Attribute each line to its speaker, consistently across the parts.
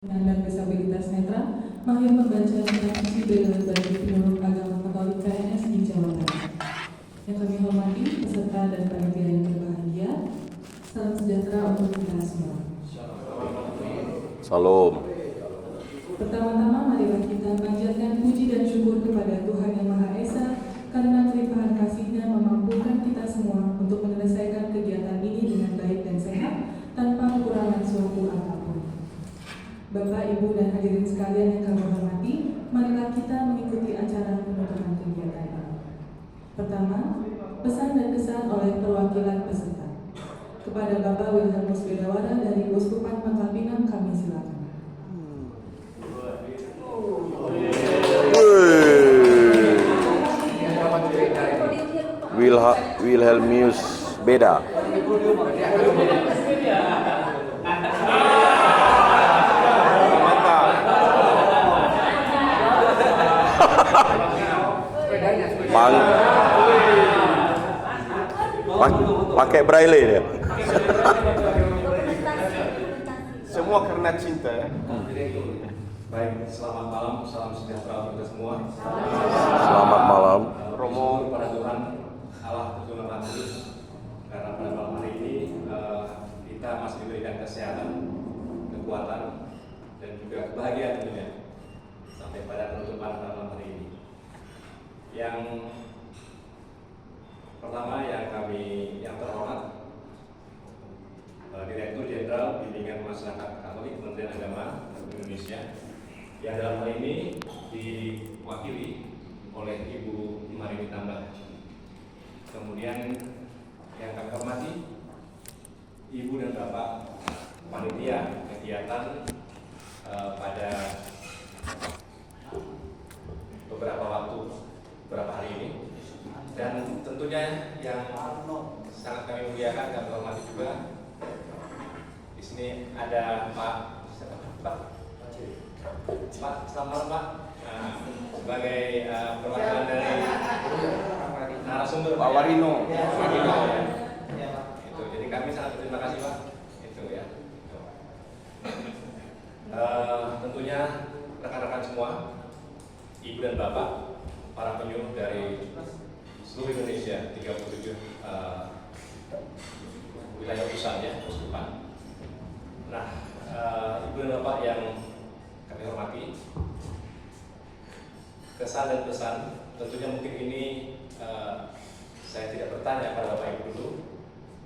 Speaker 1: Penyandang disabilitas netra, mahir membaca transisi bela bagi penyuluh agama Katolik PNS di Jawa Barat. Yang kami hormati peserta dan panitia yang berbahagia, salam sejahtera untuk kita semua.
Speaker 2: Salam.
Speaker 1: Pertama-tama marilah kita panjatkan puji dan syukur kepada Tuhan Yang Maha Esa karena kelimpahan kasih-Nya memampukan kita semua untuk menyelesaikan kegiatan ini dengan baik dan sehat tanpa kekurangan suatu apapun. Bapak, Ibu, dan hadirin sekalian yang kami hormati, marilah kita mengikuti acara penutupan kegiatan ini. Pertama, pesan dan kesan oleh perwakilan peserta. Kepada Bapak Wilhelmus Bedawara dari Uskupan Pangkal Pinang, kami silakan.
Speaker 2: Wilhelmus Beda. Pakai braille dia.
Speaker 3: Semua karena cinta ya.
Speaker 4: Baik, selamat malam, salam sejahtera untuk kita semua.
Speaker 2: Selamat malam.
Speaker 4: Romo kepada Tuhan Allah Tuhan Maha Kudus, karena pada malam hari ini kita masih diberikan kesehatan, kekuatan, dan juga kebahagiaan tentunya sampai pada penutupan malam hari ini. Yang pertama yang terhormat Direktur Jenderal Bimbingan Masyarakat Katolik Kementerian Agama Indonesia, yang dalam hal ini diwakili oleh Ibu Marini Tambah. Kemudian yang kami hormati Ibu dan Bapak panitia kegiatan pada beberapa hari ini, dan tentunya yang sangat kami muliakan, kami hormati juga. Di sini ada Pak, selamat Pak, sebagai perwakilan dari narasumber
Speaker 3: Pak Warino.
Speaker 4: Itu, jadi kami sangat berterima kasih Pak. Itu ya. Tentunya rekan-rekan semua, Ibu dan Bapak, para penyuluh dari seluruh Indonesia, 37 wilayah pusat ya, Uskupan. Nah, Ibu dan Bapak yang kami hormati, kesan dan pesan, tentunya mungkin ini saya tidak bertanya pada Bapak Ibu dulu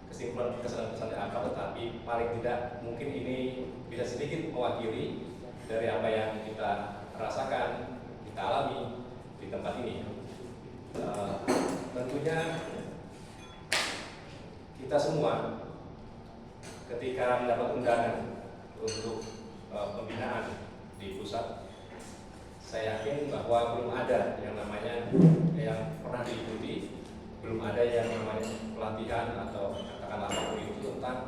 Speaker 4: kesimpulan kesan dan pesannya apa, tetapi paling tidak mungkin ini bisa sedikit mewakili dari apa yang kita rasakan, kita alami di tempat ini. Tentunya kita semua ketika mendapat undangan untuk pembinaan di pusat, saya yakin bahwa belum ada yang namanya yang pernah diikuti, belum ada yang namanya pelatihan atau katakanlah apapun itu tentang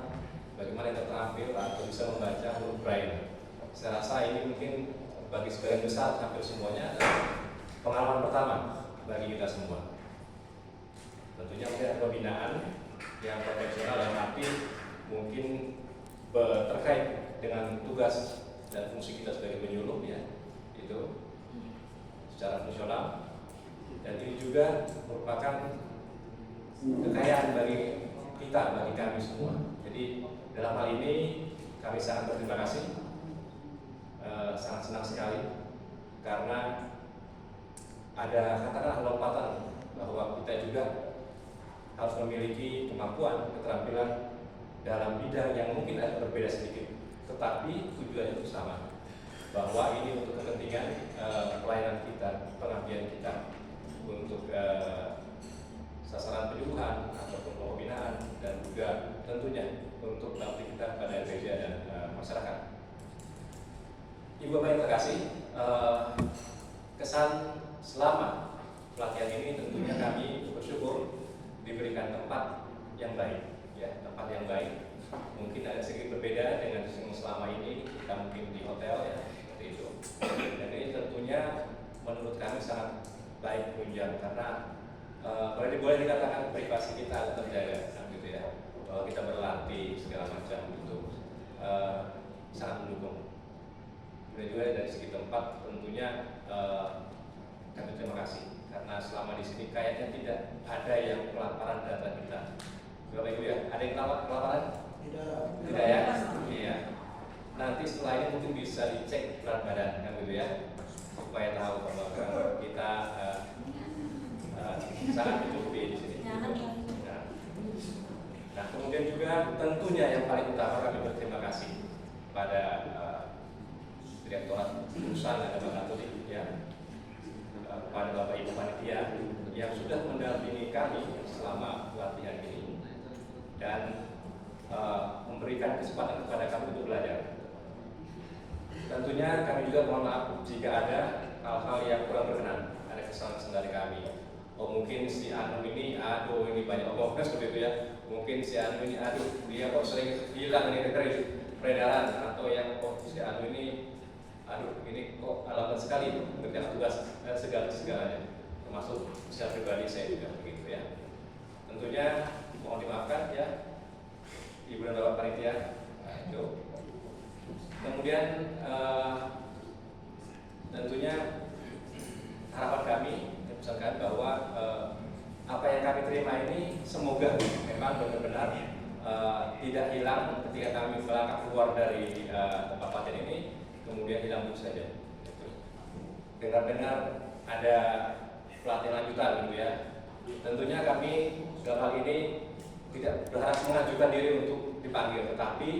Speaker 4: bagaimana kita terampil atau bisa membaca huruf Braille. Saya rasa ini mungkin bagi sebagian besar, hampir semuanya adalah pengalaman pertama bagi kita semua. Tentunya mungkin ada pembinaan yang profesional dan arti mungkin terkait dengan tugas dan fungsi kita sebagai penyuluh ya, itu secara fungsional, dan ini juga merupakan kekayaan bagi kita, bagi kami semua. Jadi dalam hal ini kami sangat berterima kasih, sangat senang sekali karena ada katakanlah lompatan bahwa kita juga harus memiliki kemampuan, keterampilan dalam bidang yang mungkin agak berbeda sedikit, tetapi tujuannya itu sama, bahwa ini untuk kepentingan pelayanan kita, pengabdian kita untuk sasaran penyuluhan ataupun pembinaan, dan juga tentunya untuk bakti kita pada gereja dan masyarakat. Ibu Bapak yang terkasih, kesan selama pelatihan ini tentunya kami bersyukur diberikan tempat yang baik, ya, tempat yang baik. Mungkin ada sedikit berbeda dengan selama ini kita mungkin di hotel ya, seperti itu. Dan ini tentunya menurut kami sangat baik menunjang, karena boleh dikatakan privasi kita terjaga, gitu ya. Bahwa kita berlatih segala macam itu sangat mendukung. Dan juga dari segi tempat tentunya kami terima kasih karena selama di sini kayaknya tidak ada yang kelaparan data kita. Bapak Ibu ya, ada yang kelaparan? Tidak ya? Iya. Nanti setelah ini mungkin bisa dicek berat badan kan gitu ya, supaya tahu bahwa kita sangat mencukupi di sini. Nah, kemudian juga tentunya yang paling utama kami berterima kasih pada Direktorat Perusahaan Agama Katolik ya, kepada Bapak Ibu panitia yang sudah mendampingi kami selama pelatihan ini dan memberikan kesempatan kepada kami untuk belajar. Tentunya kami juga mohon maaf jika ada hal-hal yang kurang berkenan, ada kesalahan dari kami. Oh mungkin si Anu ini, aduh ini banyak omongnya seperti itu ya. Mungkin si Anu ini, aduh dia kok sering hilang ini dari peredaran, atau yang si Anu ini, aduh ini kok alamat sekali mengerjakan tugas segalanya, termasuk secara pribadi saya juga begitu ya. Tentunya mohon dimaafkan ya Ibu dan Bapak panitia. Nah, itu. Kemudian tentunya harapan kami, misalkan bahwa apa yang kami terima ini semoga memang benar-benar tidak hilang ketika kami melangkah keluar dari tempat pelatihan ini, kemudian hilang begitu saja. Dengar-dengar ada pelatihan lanjutan gitu ya. Tentunya kami dalam hal ini tidak berharap mengajukan diri untuk dipanggil, tetapi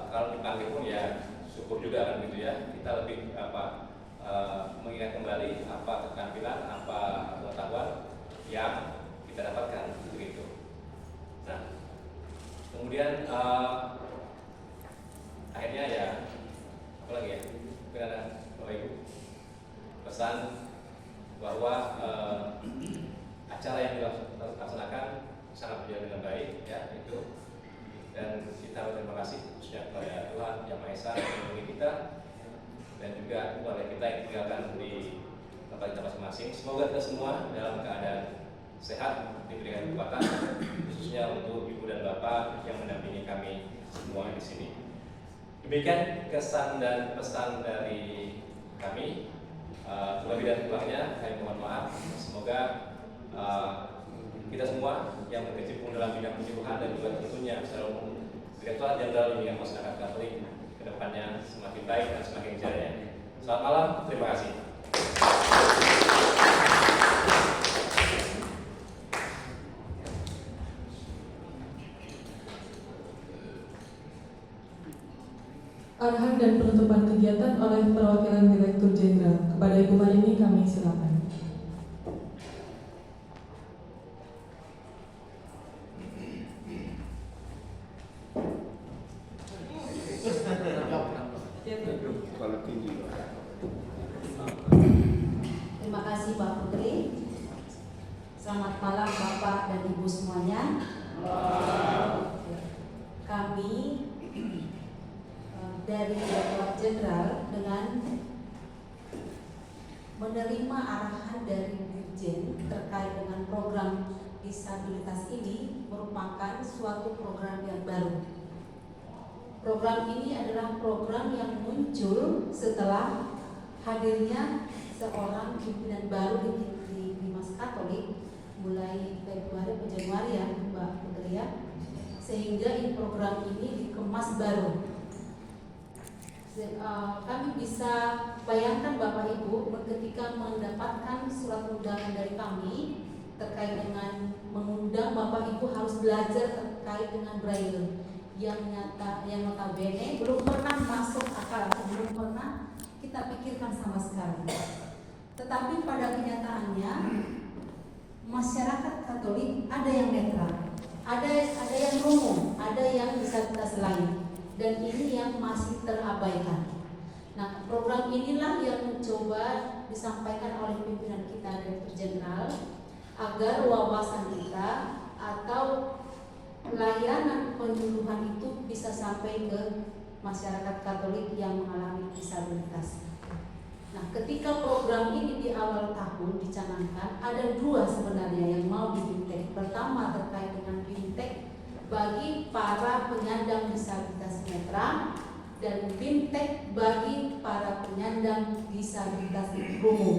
Speaker 4: kalau dipanggil pun ya syukur juga kan gitu ya. Kita lebih mengingat kembali apa keterampilan, apa pengetahuan yang kita dapatkan begitu. Nah, kemudian akhirnya ya apa lagi ya? Mungkin ada Bapak Ibu pesan bahwa acara yang dilaksanakan sangat berjalan dengan baik ya itu, dan kita berterima kasih khususnya kepada Tuhan Yang Maha Esa yang melindungi kita dan juga keluarga kita yang tinggalkan di tempat kita masing-masing. Semoga kita semua dalam keadaan sehat, diberikan kekuatan khususnya untuk Ibu dan Bapak yang mendampingi kami semua di sini. Demikian kesan dan pesan dari kami. Lebih dan kurangnya kami mohon maaf. Semoga kita semua yang berkecimpung dalam bidang puji Tuhan dan juga tentunya secara umum Direktorat Jenderal Bimbingan Masyarakat Katolik kedepannya semakin baik dan semakin jaya. Selamat malam, terima kasih.
Speaker 1: Arahan dan penutupan kegiatan oleh perwakilan Direktur Jenderal. Kepada Ibu Marini kami silakan.
Speaker 5: Terima kasih Mbak Putri. Selamat malam Bapak dan Ibu semuanya. Kami dari Direktorat Jenderal dengan menerima arahan dari Dirjen terkait dengan program disabilitas ini merupakan suatu program yang baru. Program ini adalah program yang muncul setelah hadirnya seorang pimpinan baru di Bimas Katolik mulai Februari atau Januari ya Mbak Putri ya, sehingga program ini dikemas baru. Kami bisa bayangkan Bapak Ibu ketika mendapatkan surat undangan dari kami terkait dengan mengundang Bapak Ibu harus belajar terkait dengan Braille yang notabene belum pernah masuk akal, belum pernah kita pikirkan sama sekali. Tetapi pada kenyataannya masyarakat Katolik ada yang netra, ada yang lumpuh, ada yang disabilitas lain. Dan ini yang masih terabaikan. Nah, program inilah yang mencoba disampaikan oleh pimpinan kita Direktur Jenderal agar wawasan kita atau layanan penyuluhan itu bisa sampai ke masyarakat Katolik yang mengalami disabilitas. Nah, ketika program ini di awal tahun dicanangkan, ada dua sebenarnya yang mau dibintek. Pertama terkait dengan bintek bagi para penyandang disabilitas netra dan bintek bagi disabilitas umum.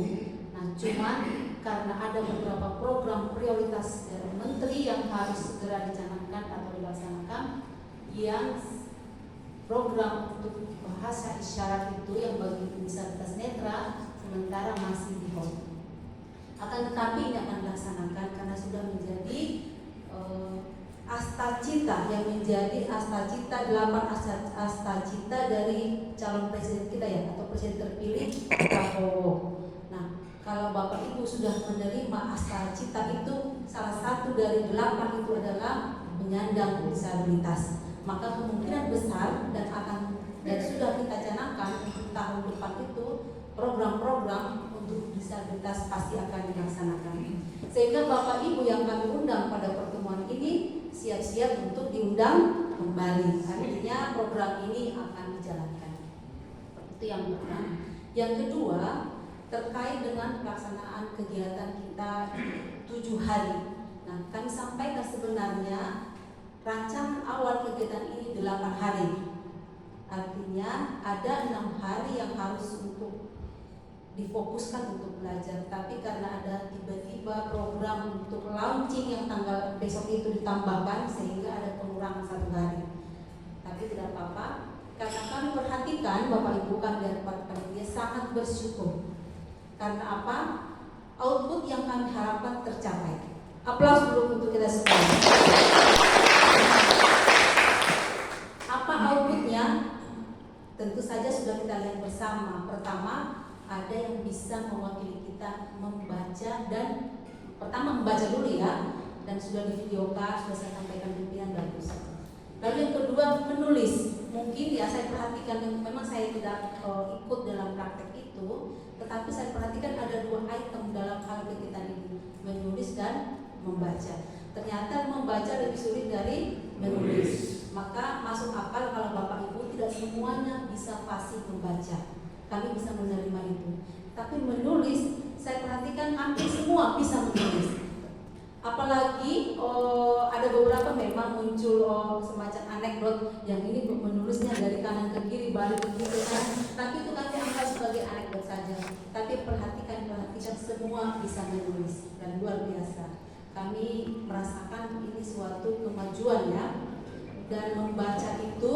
Speaker 5: Nah, cuman karena ada beberapa program prioritas dari menteri yang harus segera dicanangkan atau dilaksanakan, yang program untuk bahasa isyarat itu yang bagi disabilitas netra sementara masih di hold. Akan tetapi ini akan dilaksanakan karena sudah menjadi astacita, yang menjadi astacita 8 astacita dari calon presiden kita ya, atau presiden terpilih Prabowo. Nah, kalau Bapak Ibu sudah menerima astacita itu, salah satu dari 8 itu adalah penyandang disabilitas, maka kemungkinan besar dan sudah kita canangkan untuk tahun depan itu program-program untuk disabilitas pasti akan dilaksanakan. Sehingga Bapak Ibu yang kami undang pada pertemuan ini siap-siap untuk diundang kembali. Artinya program ini akan dijalankan. Itu yang pertama. Yang kedua, terkait dengan pelaksanaan kegiatan kita 7 hari. Nah, kami sampaikan sebenarnya rancangan awal kegiatan ini 8 hari. Artinya ada 6 hari yang harus untuk difokuskan untuk belajar, tapi karena ada tiba-tiba program untuk launching yang tanggal besok itu ditambahkan sehingga ada pengurangan 1 hari. Tapi tidak apa-apa, karena kami perhatikan Bapak Ibu kami dari panitia sangat bersyukur. Karena apa? Output yang kami harapkan tercapai. Aplaus dulu untuk kita semua. Apa outputnya? Tentu saja sudah kita lihat bersama. Pertama, ada yang bisa mewakili kita membaca, dan pertama membaca dulu ya, dan sudah divideokan, sudah saya sampaikan pimpinan, bagus. Lalu yang kedua menulis, mungkin ya saya perhatikan, memang saya tidak ikut dalam praktek itu, tetapi saya perhatikan ada 2 item dalam hal kegiatan ini, menulis dan membaca. Ternyata membaca lebih sulit dari menulis, maka masuk akal kalau Bapak Ibu tidak semuanya bisa fasih membaca. Kami bisa menerima itu. Tapi menulis, saya perhatikan hampir semua bisa menulis. Apalagi ada beberapa memang muncul semacam anekdot yang ini menulisnya dari kanan ke kiri, balik ke kiri ke kanan. Tapi itu kami anggap sebagai anekdot saja. Tapi perhatikan semua bisa menulis, dan luar biasa. Kami merasakan ini suatu kemajuan ya. Dan membaca itu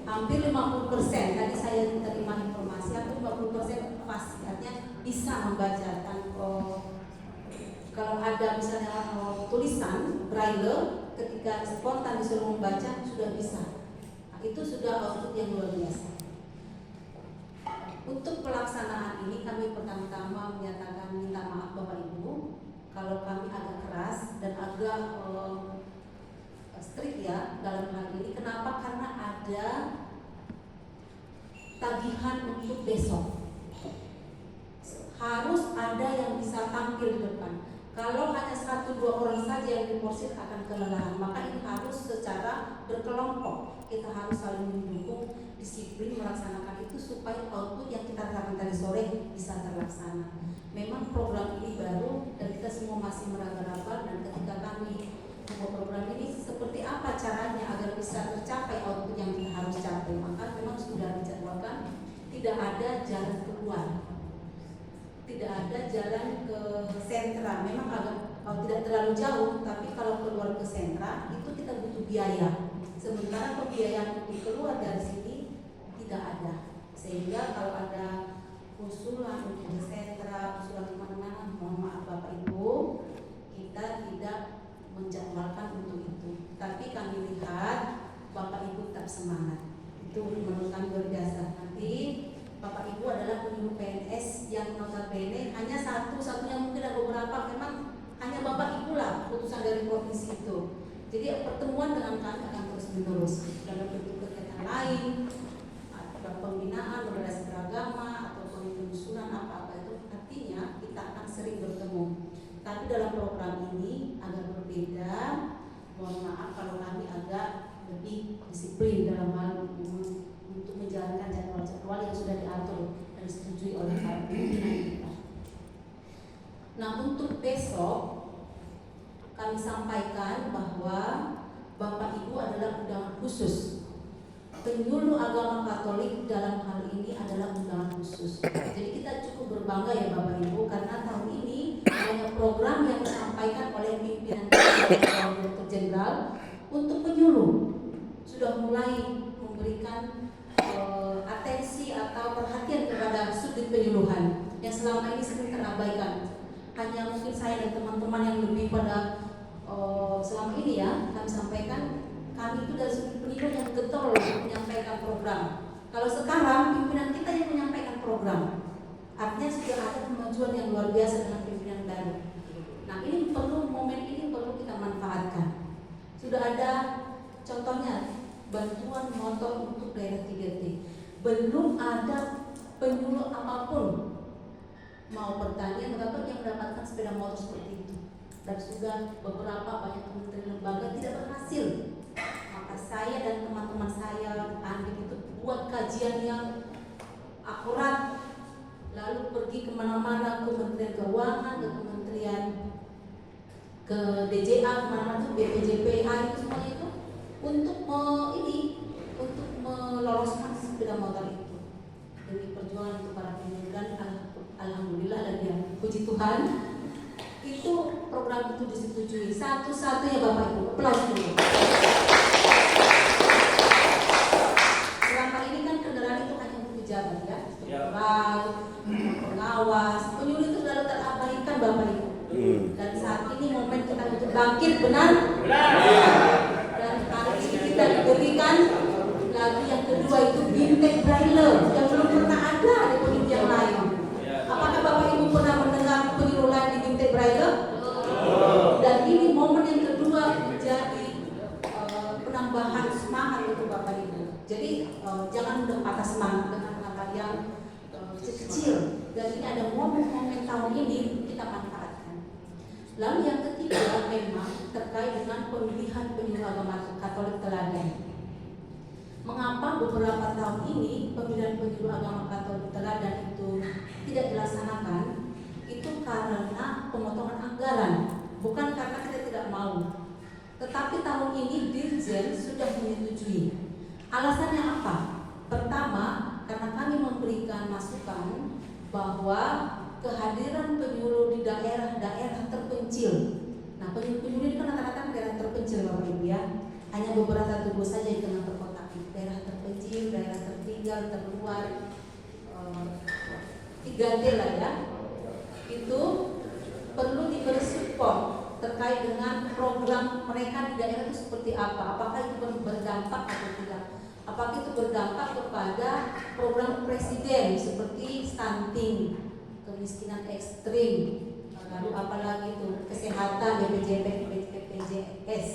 Speaker 5: hampir 50%. Tadi saya terima informasi hampir 50% pasti, artinya bisa membaca. Kalau ada misalnya tulisan braille, ketika spontan disuruh membaca sudah bisa. Nah, itu sudah output yang luar biasa. Untuk pelaksanaan ini kami pertama-tama menyatakan minta maaf Bapak Ibu kalau kami agak keras dan agak strict ya dalam hal ini. Kenapa? Karena ada tagihan untuk besok. Harus ada yang bisa tampil di depan. Kalau hanya 1-2 orang saja yang diporsir akan kelelahan, maka ini harus secara berkelompok. Kita harus saling mendukung, disiplin melaksanakan itu supaya output yang kita harapkan tadi sore bisa terlaksana. Memang program ini baru dan kita semua masih meraba-raba, dan ketika kami membuat program ini seperti apa caranya agar bisa tercapai output yang kita harus capai, maka memang sudah dijadwalkan tidak ada jalan keluar. Tidak ada jalan ke sentra, memang agak tidak terlalu jauh, tapi kalau keluar ke sentra itu kita butuh biaya. Sementara pembiayaan untuk keluar dari sini tidak ada, sehingga kalau ada usulan untuk ke sentra, usulan kemana-mana, mohon maaf Bapak Ibu, kita tidak menjadwalkan untuk itu. Tapi kami lihat Bapak Ibu tetap semangat, itu menurut kami luar biasa. Nanti Bapak Ibu adalah penyuluh PNS yang notabene hanya satu-satunya, mungkin ada beberapa memang hanya Bapak Ibu lah putusan dari provinsi itu. Jadi pertemuan dengan kami akan terus menerus dalam bentuk kegiatan lain, atau pembinaan berbagai beragama atau penyusunan apa-apa itu, artinya kita akan sering bertemu. Tapi dalam program ini agak berbeda. Mohon maaf kalau kami agak lebih disiplin dalam hal untuk menjalankan jadwal-jadwal yang sudah diatur dan disetujui oleh para pimpinan kita. Nah, untuk besok kami sampaikan bahwa Bapak Ibu adalah undangan khusus. Penyuluh agama Katolik dalam hal ini adalah undangan khusus. Jadi kita cukup bangga ya Bapak Ibu, karena tahun ini banyak program yang disampaikan oleh pimpinan Direktur Jenderal untuk penyuluh sudah mulai memberikan atensi atau perhatian kepada sudut penyuluhan yang selama ini sering terabaikan. Hanya mungkin saya dan teman-teman yang lebih pada selama ini ya kami sampaikan, kami itu dari sudut penyuluh yang getol menyampaikan program. Kalau sekarang pimpinan kita yang menyampaikan program, artinya sudah ada kemajuan yang luar biasa dengan pimpinan baru. Nah ini perlu, momen ini perlu kita manfaatkan. Sudah ada contohnya bantuan motor untuk daerah 3T. Belum ada penyuluh apapun mau pertanian atau yang mendapatkan sepeda motor seperti itu. Dan sudah beberapa banyak kementerian lembaga tidak berhasil. Maka saya dan teman-teman saya Andi itu buat kajian yang akurat, lalu pergi kemana-mana, ke Kementerian Keuangan, ke Kementerian, ke DJA, kemana-mana itu BPJPH itu semuanya itu untuk untuk meloloskan sepeda motor itu. Demi perjuangan untuk para penyuluh, dan alhamdulillah dan ya puji Tuhan itu program itu disetujui satu-satunya Bapak Ibu. Aplaus dulu. Selama ini kan kendaraan itu hanya untuk pejabat ya, pengawas, penyuluh itu selalu terabaikan Bapak Ibu. Dan saat ini momen kita untuk bangkit, benar? Dan hari ini kita diberikan lagu yang kedua itu Bintang Braille yang belum pernah ada di penyuluh yang lain. Apakah Bapak Ibu pernah mendengar penyuluh lain di Bintang Braille? Dan ini momen yang kedua menjadi penambahan semangat untuk Bapak Ibu. Jadi jangan mudah patah semangat dengan hal yang kecil. Dan ini ada momen-momen tahun ini kita manfaatkan. Lalu yang ketiga memang terkait dengan pemilihan penyuluh agama Katolik teladan. Mengapa beberapa tahun ini pemilihan penyuluh agama Katolik teladan itu tidak dilaksanakan? Itu karena pemotongan anggaran, bukan karena kita tidak mau. Tetapi tahun ini Dirjen sudah menyetujui. Alasannya apa? Pertama, karena kami memberikan masukan bahwa kehadiran penyuluh di daerah-daerah terpencil. Nah, penyuluh ini kan rata-rata daerah terpencil Bapak Ibu ya. Hanya beberapa tubuh saja yang kena terkotak. Daerah terpencil, daerah tertinggal, terluar, 3D lah ya. Itu perlu diberi support terkait dengan program mereka di daerah itu seperti apa. Apakah itu berdampak atau tidak? Apakah itu berdampak kepada program presiden seperti stunting, kemiskinan ekstrim, lalu apalagi itu kesehatan, BPJS,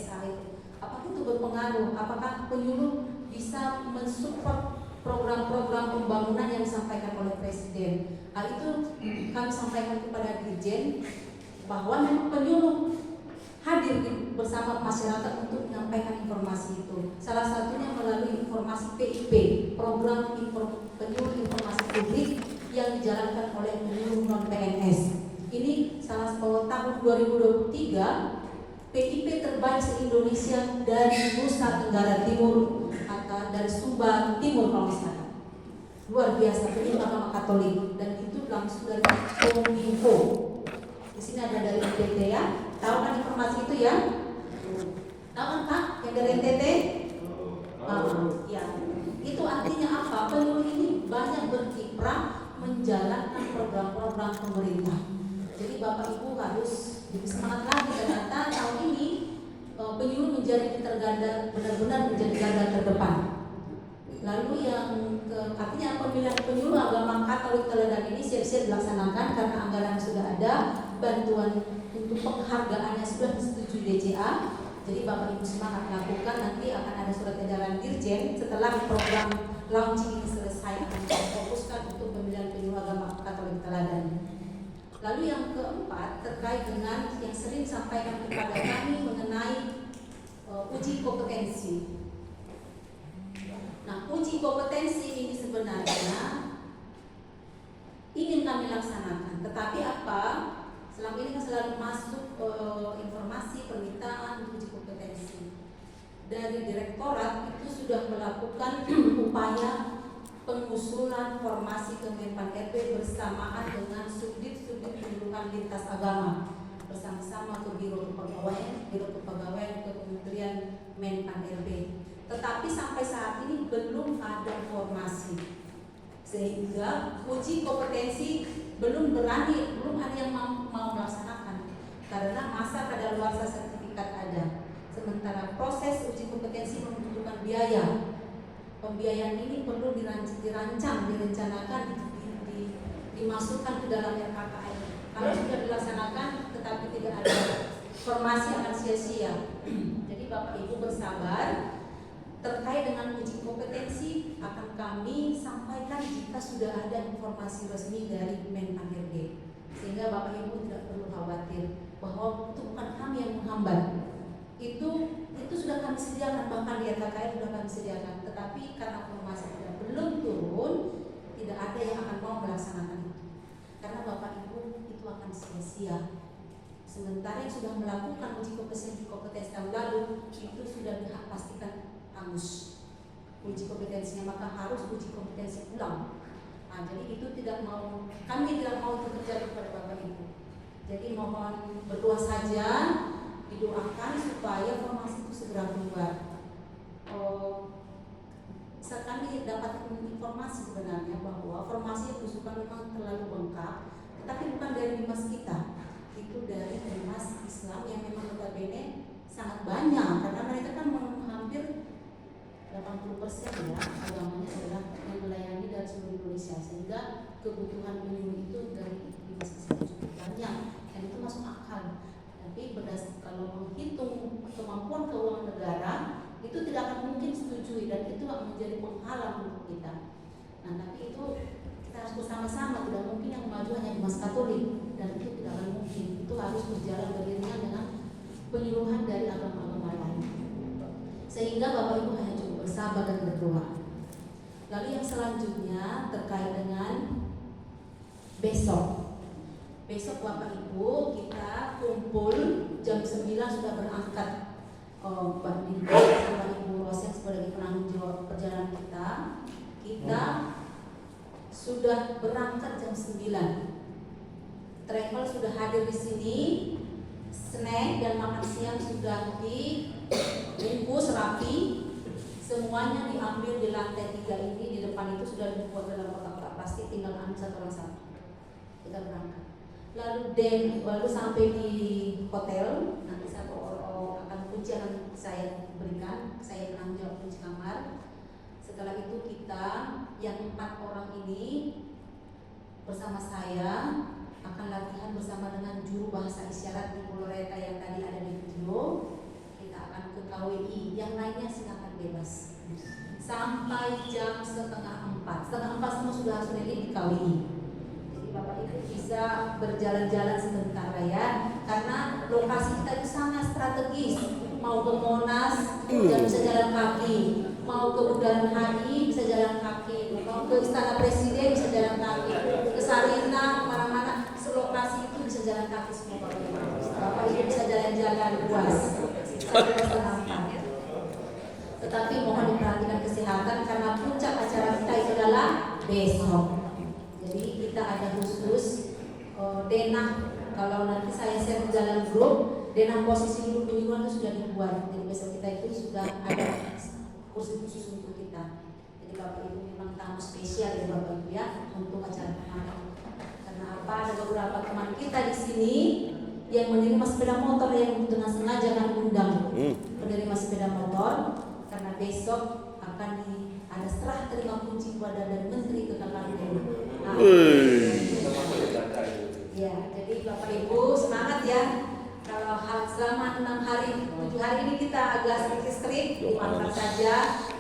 Speaker 5: apakah itu berpengaruh? Apakah penyuluh bisa mensupport program-program pembangunan yang disampaikan oleh presiden? Hal itu kami sampaikan kepada Dirjen bahwa memang penyuluh hadir bersama masyarakat untuk menyampaikan informasi itu. Salah satunya melalui informasi PIP, program penyuluh informasi publik yang dijalankan oleh penyuluh non PNS. Ini salah satu tahun 2023 PIP terbaik se-Indonesia dari Nusa Tenggara Timur atau dari Sumba Timur kalau misalnya. Luar biasa penyuluh agama Katolik, dan itu langsung dari Kominfo. Di sini ada dari NTT ya. Tahu kan informasi itu ya? Tahu kan Kak yang dari NTT? Ya. Itu artinya apa? Penyuluh ini banyak berkiprah menjalankan program-program pemerintah. Jadi Bapak Ibu harus lebih semangat lagi. Ternyata tahun ini penyuluh menjadi terganda, benar-benar menjadi garda terdepan. Lalu yang artinya pemilihan penyuluh agama Katolik teladan ini siap-siap dilaksanakan karena anggaran sudah ada, bantuan untuk penghargaannya sudah disetujui DJA. Jadi Bapak Ibu semangat lakukan, nanti akan ada surat edaran Dirjen setelah program launching ini selesai akan difokuskan untuk pemilihan penyuluh agama Katolik teladan. Lalu yang keempat terkait dengan yang sering disampaikan kepada kami mengenai uji kompetensi. Nah, uji kompetensi ini sebenarnya ingin kami laksanakan, tetapi apa? Selama ini kan selalu masuk informasi permintaan untuk uji kompetensi dari direktorat itu sudah melakukan upaya pengusulan formasi Kemenpan RB bersamaan dengan subdit-subdit penyuluhan lintas agama bersama-sama ke Biro Kepegawaian ke Kementerian Menpan RB. Tetapi sampai saat ini belum ada formasi, sehingga uji kompetensi belum ada yang mau melaksanakan karena masa kadaluarsa sertifikat ada. Sementara proses uji kompetensi membutuhkan biaya. Pembiayaan ini perlu direncanakan, dimasukkan ke dalam RKKN. Kalau sudah dilaksanakan tetapi tidak ada formasi akan sia-sia. Jadi Bapak Ibu bersabar, terkait dengan uji kompetensi akan kami sampaikan jika sudah ada informasi resmi dari Menpan RB, sehingga Bapak Ibu tidak perlu khawatir bahwa itu bukan kami yang menghambat. Itu sudah kami sediakan, bahkan di RKKN sudah kami sediakan, tetapi karena formasi belum turun, tidak ada yang akan mau melaksanakan itu. Karena Bapak Ibu itu akan sia-sia. Sementara yang sudah melakukan uji kompetensi tahun lalu itu sudah dipastikan hangus uji kompetensinya, maka harus uji kompetensi ulang. Nah, jadi itu kami tidak mau itu terjadi kepada Bapak Ibu. Jadi mohon berdoa saja, didoakan supaya formasi itu segera keluar. Kami dapat informasi sebenarnya bahwa formasi yang diusulkan memang terlalu lengkap, tetapi bukan dari Dimas kita, itu dari Dimas Islam yang memang notabene sangat banyak, karena mereka kan hampir 80% ya agamanya adalah yang melayani dari seluruh Indonesia, sehingga kebutuhan minimum itu dari Dimas Islam cukup banyak, dan itu masuk akal. Tapi kalau menghitung kemampuan keuangan negara itu tidak akan mungkin setujui, dan itu akan menjadi penghalang untuk kita. Nah, tapi itu kita harus bersama-sama, tidak mungkin yang maju hanya Dimas Katolik, dan itu tidak akan mungkin. Itu harus berjalan beriringan dengan penyuluhan dari agama-agama lain. Sehingga Bapak Ibu hanya cukup bersabar dan berdoa. Lalu yang selanjutnya terkait dengan besok. Besok Bapak Ibu kita kumpul jam 9 sudah berangkat. Bapak Ibu Rosen sebagai penanggung jawab perjalanan kita sudah berangkat jam 9. Travel sudah hadir di sini, snack dan makan siang sudah dibungkus rapi, semuanya diambil di lantai 3 ini, di depan itu sudah dibuat dalam kotak-kotak plastik, tinggal ambil satu persatu. Kita berangkat. Lalu sampai di hotel, nanti kunci akan saya berikan, saya menanggung jawab kunci kamar. Setelah itu kita yang 4 orang ini bersama saya akan latihan bersama dengan juru bahasa isyarat di Pulau Reta yang tadi ada di video. Kita akan ke KWI, yang lainnya silakan bebas sampai jam 3:30. 3:30 semua sudah harus ready di KWI. Jadi Bapak Ibu bisa berjalan-jalan sebentar ya, karena lokasi kita itu sangat strategis. Mau ke Monas bisa jalan kaki, mau ke Bundaran HI bisa jalan kaki, mau ke Istana Presiden bisa jalan kaki, ke Sarina, kemana-mana, selokasi itu bisa jalan kaki semua. Bapak Ibu bisa jalan-jalan luas. Tetapi mohon diperhatikan kesehatan karena puncak acara kita itu adalah besok. Jadi kita ada khusus denah. Kalau nanti saya share di dalam grup, denah posisi duduk penyuluhan itu sudah dibuat. Jadi besok kita itu sudah ada kursi khusus untuk kita. Jadi Bapak Ibu memang tamu spesial ya Bapak Ibu ya untuk acara kemarin. Karena apa? Ada beberapa teman kita di sini yang menerima sepeda motor yang dengan sengaja kami undang menerima sepeda motor, karena besok akan ada serah terima kunci kepada dari Menteri KKN. Ya, jadi Bapak Ibu semangat ya. Kalau selama 6 hari, 7 hari ini kita agak sedikit strict, dimaafkan saja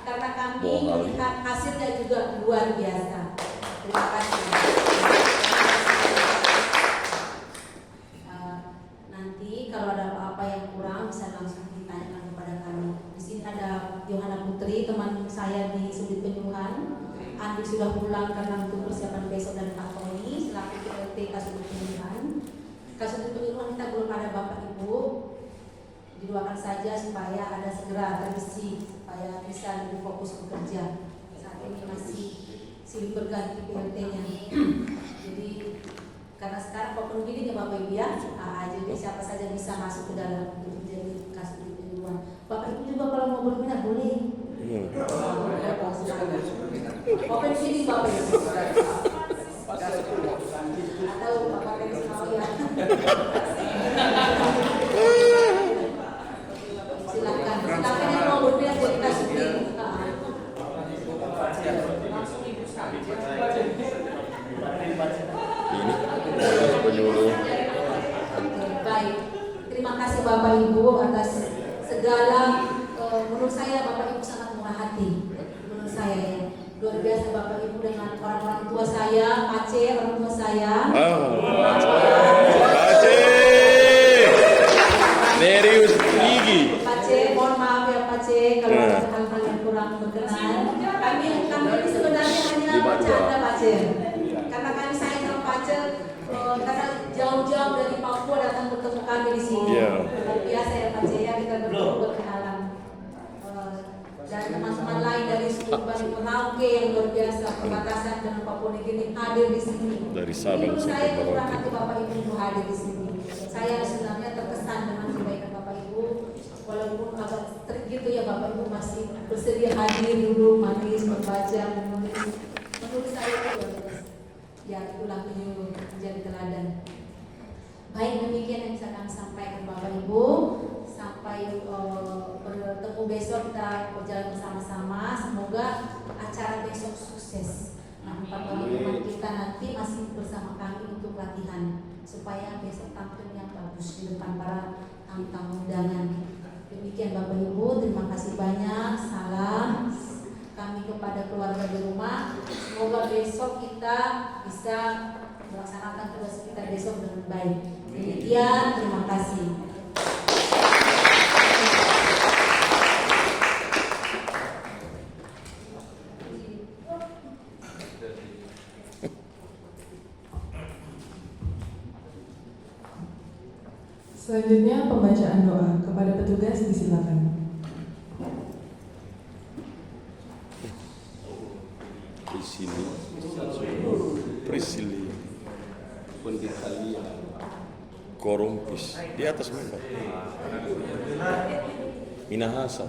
Speaker 5: karena kami melihat hasilnya juga luar biasa. Terima kasih. Nanti kalau ada apa-apa yang kurang bisa langsung ditanyakan kepada kami. Di sini ada Yohana Putri, teman saya di Sudit Penyuluhan. Andi sudah pulang karena untuk persiapan besok, dan Pak Tony selaku PLT Kasudit Penyuluhan. Kasudit Penyuluhan kita belum ada Bapak Ibu. Didoakan saja supaya ada segera terisi, supaya bisa lebih fokus bekerja. Saat ini masih silih berganti PLT-nya. Jadi karena sekarang open bidding ya Bapak Ibu ya, jadi siapa saja bisa masuk ke dalam untuk menjadi kasih penyuluhan. Bapak Ibu juga kalau mau berminat boleh. Open bidding Bapak Ibu. Atau Bapak Ibu mau ya. Silakan yang mau berminat jadi kasih penyuluhan.
Speaker 2: Ini penyuluh.
Speaker 5: Baik, terima kasih Bapak Ibu atas segala menurut saya Bapak Ibu sangat murah hati. Menurut saya ya, luar biasa Bapak Ibu dengan orang-orang tua saya, Pace, orang tua saya.
Speaker 2: Pace. Serius gigi.
Speaker 5: Pace, mohon maaf ya Pace kalau ada hal-hal yang kurang berkenan. Kami ini sebenarnya hanya bercanda Pace. Karena kami sayang sama Pace, karena jauh-jauh dari Papua datang bertemu kami di sini. Luar biasa ya Pace ya, kita berkenalan. Dan teman-teman lain dari suku Bani Merauke yang luar biasa perbatasan dengan Papua Nugini hadir di sini.
Speaker 2: Dari Sabang
Speaker 5: Ini
Speaker 2: sampai
Speaker 5: saya
Speaker 2: Merauke.
Speaker 5: kurang hati Bapak Ibu untuk hadir di sini. Saya sebenarnya terkesan dengan kebaikan Bapak Ibu, walaupun agak strict gitu ya Bapak Ibu masih bersedia hadir dulu manis membaca menulis. Menurut saya itu luar biasa. Ya itulah penyuluh menjadi teladan. Baik, demikian yang bisa kami sampaikan Bapak Ibu. Sampai bertemu besok kita berjalan bersama-sama. Semoga acara besok sukses. Nah, 4 teman kita nanti masih bersama kami untuk latihan supaya besok tampil yang bagus di depan para tamu-tamu undangan. Demikian Bapak Ibu, terima kasih banyak. Salam kami kepada keluarga di rumah. Semoga besok kita bisa melaksanakan tugas kita besok dengan baik. Demikian, terima kasih.
Speaker 1: Selanjutnya pembacaan doa kepada petugas disilakan.
Speaker 2: Priscili. Korumpis. Di atas mana? Minahasa.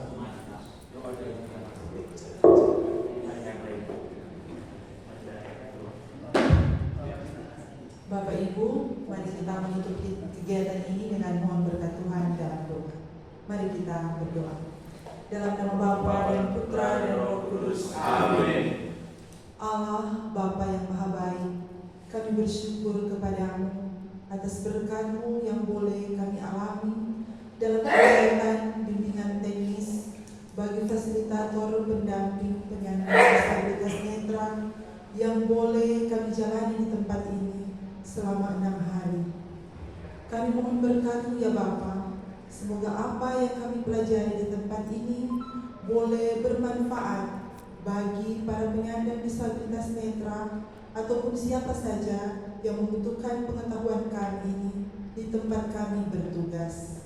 Speaker 6: Bapak Ibu, mari kita menutup kegiatan ini dengan mohon berkat Tuhan dalam doa. Mari kita berdoa. Dalam nama Bapa dan Putra dan Roh Kudus. Amin. Allah, Bapa yang Maha Baik, kami bersyukur kepadamu atas berkat-Mu yang boleh kami alami dalam kegiatan bimbingan teknis bagi fasilitator pendamping penyandang disabilitas netra yang boleh kami jalani di tempat ini selama 6 hari. Kami mohon berkat-Mu ya Bapa, semoga apa yang kami pelajari di tempat ini boleh bermanfaat bagi para penyandang disabilitas netra ataupun siapa saja yang membutuhkan pengetahuan kami ini di tempat kami bertugas.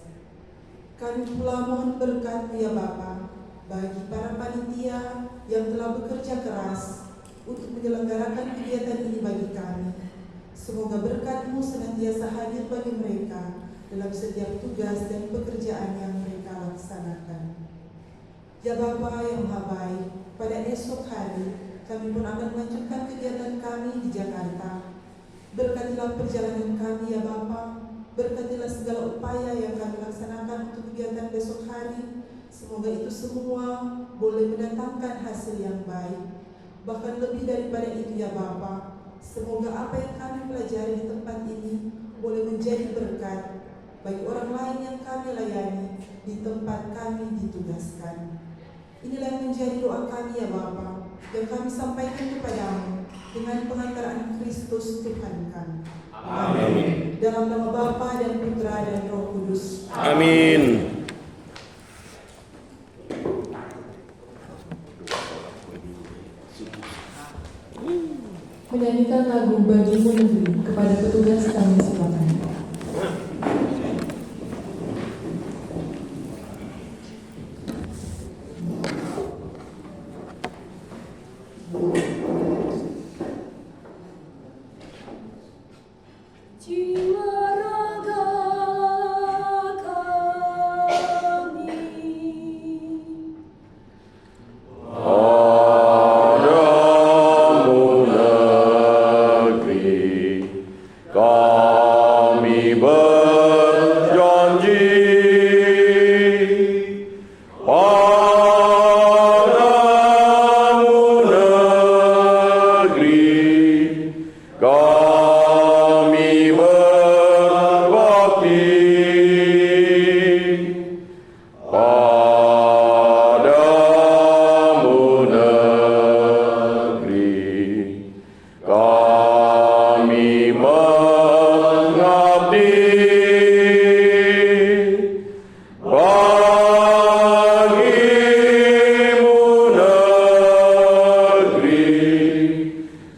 Speaker 6: Kami pula mohon berkat-Mu ya Bapa bagi para panitia yang telah bekerja keras untuk menyelenggarakan kegiatan ini bagi kami. Semoga berkat-Mu senantiasa hadir bagi mereka dalam setiap tugas dan pekerjaan yang mereka laksanakan. Ya Bapa yang Maha Baik, pada esok hari kami pun akan melanjutkan kegiatan kami di Jakarta. Berkatilah perjalanan kami ya Bapa, berkatilah segala upaya yang kami laksanakan untuk kegiatan besok hari. Semoga itu semua boleh mendatangkan hasil yang baik. Bahkan lebih daripada itu ya Bapa, semoga apa yang kami pelajari di tempat ini boleh menjadi berkat bagi orang lain yang kami layani di tempat kami ditugaskan. Inilah yang menjadi doa kami ya Bapa, yang kami sampaikan kepadamu dengan pengantaraan Kristus Tuhan kami. Amin. Dalam nama Bapa dan Putra dan Roh Kudus.
Speaker 2: Amin.
Speaker 1: Menyanyikan lagu Bagimu Negeri kepada petugas kami silakan. jiwa raga kami.
Speaker 2: Padamu negeri kami berjanji. Padamu negeri kami berbakti. Padamu negeri kami mengabdi. Bagimu negeri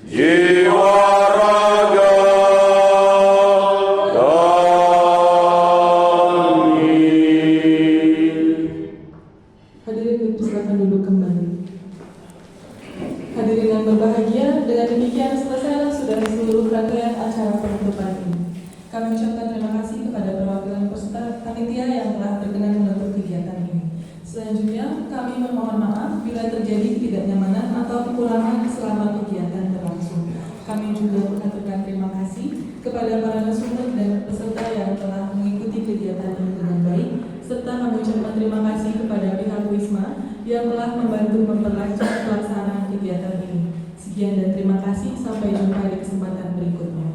Speaker 2: jiwa raga kami.
Speaker 1: Hadirin dipersilakan duduk kembali. Hadirin yang berbahagia, dengan demikian selesailah sudah seluruh rangkaian acara penutupan ini. Kami ucapkan terima kasih kepada perwakilan peserta panitia yang telah berkenan menutup kegiatan ini. Selanjutnya, kami memohon maaf bila terjadi ketidaknyamanan atau kekurangan selama kegiatan berlangsung. Kami juga mengaturkan terima kasih kepada para narasumber dan peserta yang telah mengikuti kegiatan ini dengan baik, serta mengucapkan terima kasih kepada pihak Wisma yang telah membantu memperlancar pelaksanaan kegiatan ini. Sekian dan terima kasih, sampai jumpa di kesempatan berikutnya.